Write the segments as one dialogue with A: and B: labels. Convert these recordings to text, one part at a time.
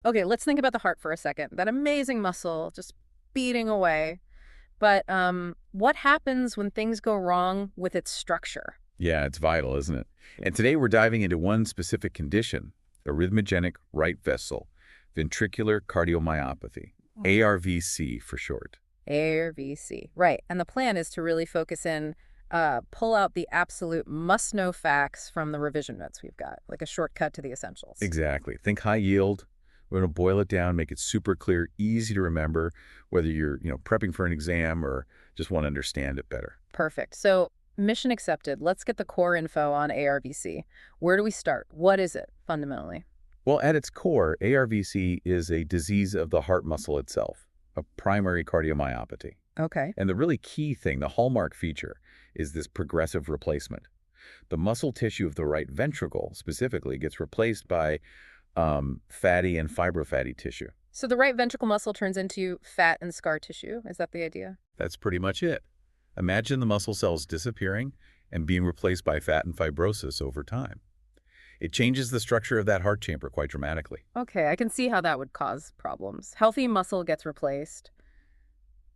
A: Okay, let's think about the heart for a second. That amazing muscle just beating away. But what happens when things go wrong with its structure?
B: Yeah, it's vital, isn't it? And today we're diving into one specific condition, arrhythmogenic right vessel, ventricular cardiomyopathy,
A: Oh.
B: ARVC for short.
A: ARVC. Right. And the plan is to really focus in, pull out the absolute must-know facts from the revision notes we've got, like a shortcut to the essentials.
B: Exactly. Think high yield. We're going to boil it down, make it super clear, easy to remember, whether you're, prepping for an exam or just want to understand it better.
A: Perfect. So mission accepted. Let's get the core info on ARVC. Where do we start? What is it, fundamentally?
B: Well, at its core, ARVC is a disease of the heart muscle itself, a primary cardiomyopathy.
A: Okay.
B: And the really key thing, the hallmark feature, is this progressive replacement. The muscle tissue of the right ventricle, specifically, gets replaced by fatty and fibro-fatty tissue.
A: So the right ventricle muscle turns into fat and scar tissue. Is that the idea?
B: That's pretty much it. Imagine the muscle cells disappearing and being replaced by fat and fibrosis over time. It changes the structure of that heart chamber quite dramatically.
A: Okay, I can see how that would cause problems. Healthy muscle gets replaced.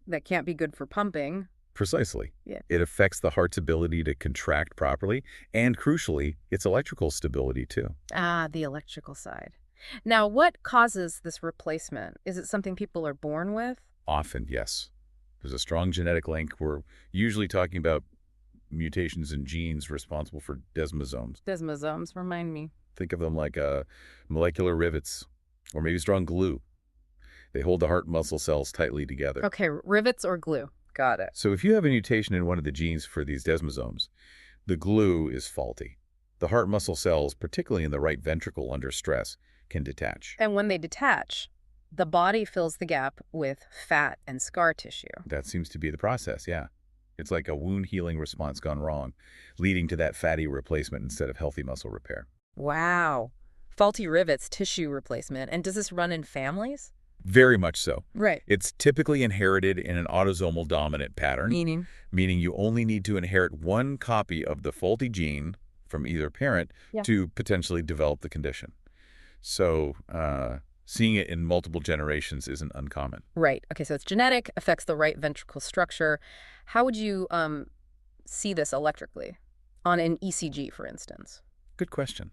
A: That can't be good for pumping.
B: Precisely.
A: Yeah.
B: It affects the heart's ability to contract properly and, crucially, its electrical stability, too.
A: Ah, the electrical side. Now, what causes this replacement? Is it something people are born with?
B: Often, yes. There's a strong genetic link. We're usually talking about mutations in genes responsible for desmosomes.
A: Desmosomes, remind me.
B: Think of them like molecular rivets or maybe strong glue. They hold the heart muscle cells tightly together.
A: Okay, rivets or glue. Got it.
B: So if you have a mutation in one of the genes for these desmosomes, the glue is faulty. The heart muscle cells, particularly in the right ventricle under stress, can detach.
A: And when they detach, the body fills the gap with fat and scar tissue.
B: That seems to be the process, yeah. It's like a wound healing response gone wrong, leading to that fatty replacement instead of healthy muscle repair.
A: Wow. Faulty rivets, tissue replacement. And does this run in families?
B: Very much so.
A: Right.
B: It's typically inherited in an autosomal dominant pattern,
A: Meaning?
B: meaning you only need to inherit one copy of the faulty gene from either parent
A: Yeah.
B: to potentially develop the condition. So seeing it in multiple generations isn't uncommon.
A: Right. Okay, so it's genetic, affects the right ventricle structure. How would you see this electrically on an ECG, for instance?
B: Good question.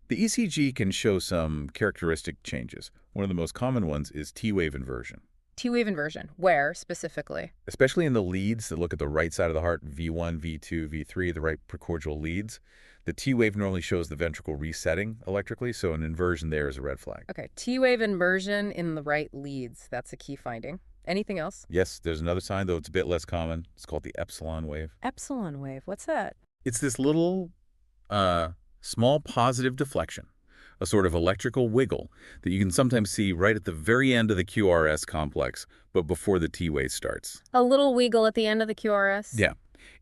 B: The ECG can show some characteristic changes. One of the most common ones is T-wave inversion.
A: T-wave inversion. Where, specifically?
B: Especially in the leads that look at the right side of the heart, V1, V2, V3, the right precordial leads. The T-wave normally shows the ventricle resetting electrically, so an inversion there is a red flag.
A: Okay, T-wave inversion in the right leads. That's a key finding. Anything else?
B: Yes, there's another sign, though it's a bit less common. It's called the Epsilon wave.
A: Epsilon wave. What's that?
B: It's this little small positive deflection, a sort of electrical wiggle that you can sometimes see right at the very end of the QRS complex, but before the T-wave starts.
A: A little wiggle at the end of the QRS?
B: Yeah.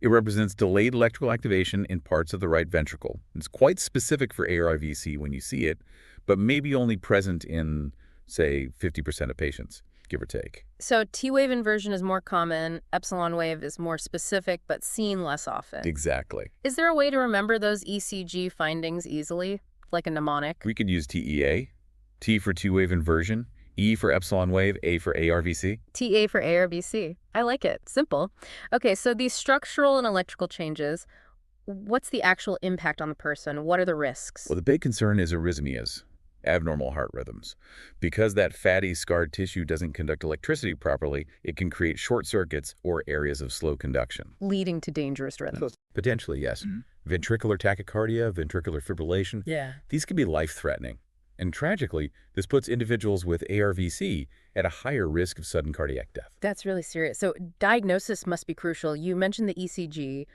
B: It represents delayed electrical activation in parts of the right ventricle. It's quite specific for ARVC when you see it, but maybe only present in, say, 50% of patients, give or take.
A: So T-wave inversion is more common, epsilon wave is more specific, but seen less often.
B: Exactly.
A: Is there a way to remember those ECG findings easily, like a mnemonic?
B: We could use TEA, T for T-wave inversion, E for epsilon wave, A for ARVC.
A: TA for ARVC. I like it. Simple. Okay, so these structural and electrical changes, what's the actual impact on the person? What are the risks?
B: Well, the big concern is arrhythmias, abnormal heart rhythms. Because that fatty, scarred tissue doesn't conduct electricity properly, it can create short circuits or areas of slow conduction.
A: Leading to dangerous rhythms.
B: Potentially, yes. Ventricular tachycardia, ventricular fibrillation.
A: Yeah.
B: These can be life-threatening. And tragically, this puts individuals with ARVC at a higher risk of sudden cardiac death.
A: That's really serious. So diagnosis must be crucial. You mentioned the ECG.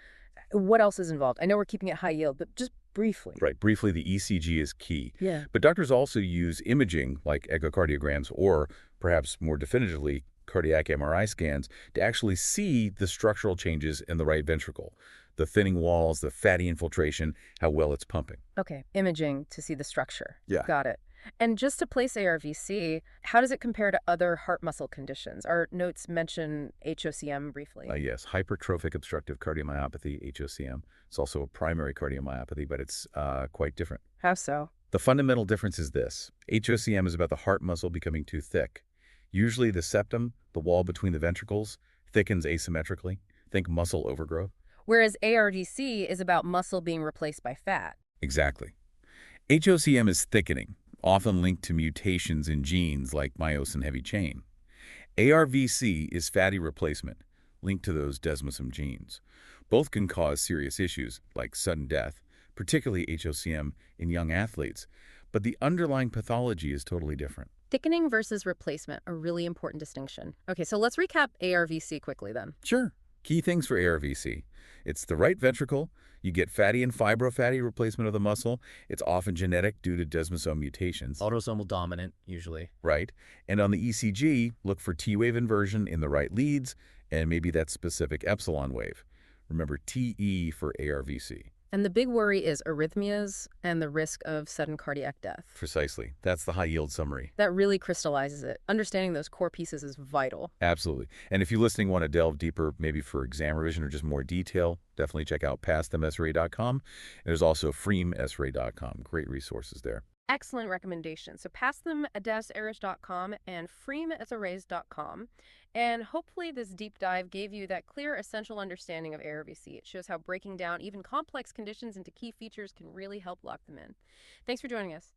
A: What else is involved? I know we're keeping it high yield, but just briefly.
B: Right. Briefly, the ECG is key.
A: Yeah.
B: But doctors also use imaging like echocardiograms or perhaps more definitively cardiac MRI scans to actually see the structural changes in the right ventricle, the thinning walls, the fatty infiltration, how well it's pumping.
A: Okay, imaging to see the structure.
B: Yeah.
A: Got it. And just to place ARVC, how does it compare to other heart muscle conditions? Our notes mention HOCM briefly.
B: Yes, hypertrophic obstructive cardiomyopathy, HOCM. It's also a primary cardiomyopathy, but it's quite different.
A: How so?
B: The fundamental difference is this. HOCM is about the heart muscle becoming too thick. Usually the septum, the wall between the ventricles, thickens asymmetrically. Think muscle overgrowth.
A: Whereas ARVC is about muscle being replaced by fat.
B: Exactly. HOCM is thickening, often linked to mutations in genes like myosin heavy chain. ARVC is fatty replacement, linked to those desmosomal genes. Both can cause serious issues, like sudden death, particularly HOCM in young athletes, but the underlying pathology is totally different.
A: Thickening versus replacement, a really important distinction. Okay, so let's recap ARVC quickly then.
B: Sure. Key things for ARVC. It's the right ventricle. You get fatty and fibro-fatty replacement of the muscle. It's often genetic due to desmosomal mutations.
C: Autosomal dominant, usually.
B: Right. And on the ECG, look for T-wave inversion in the right leads and maybe that specific Epsilon wave. Remember TE for ARVC.
A: And the big worry is arrhythmias and the risk of sudden cardiac death.
B: Precisely. That's the high-yield summary.
A: That really crystallizes it. Understanding those core pieces is vital.
B: Absolutely. And if you listening want to delve deeper, maybe for exam revision or just more detail, definitely check out pastmsra.com. There's also freemsra.com. Great resources there.
A: Excellent recommendation. So pass them at daserish.com and freemsra.com. And hopefully this deep dive gave you that clear, essential understanding of ARVC. It shows how breaking down even complex conditions into key features can really help lock them in. Thanks for joining us.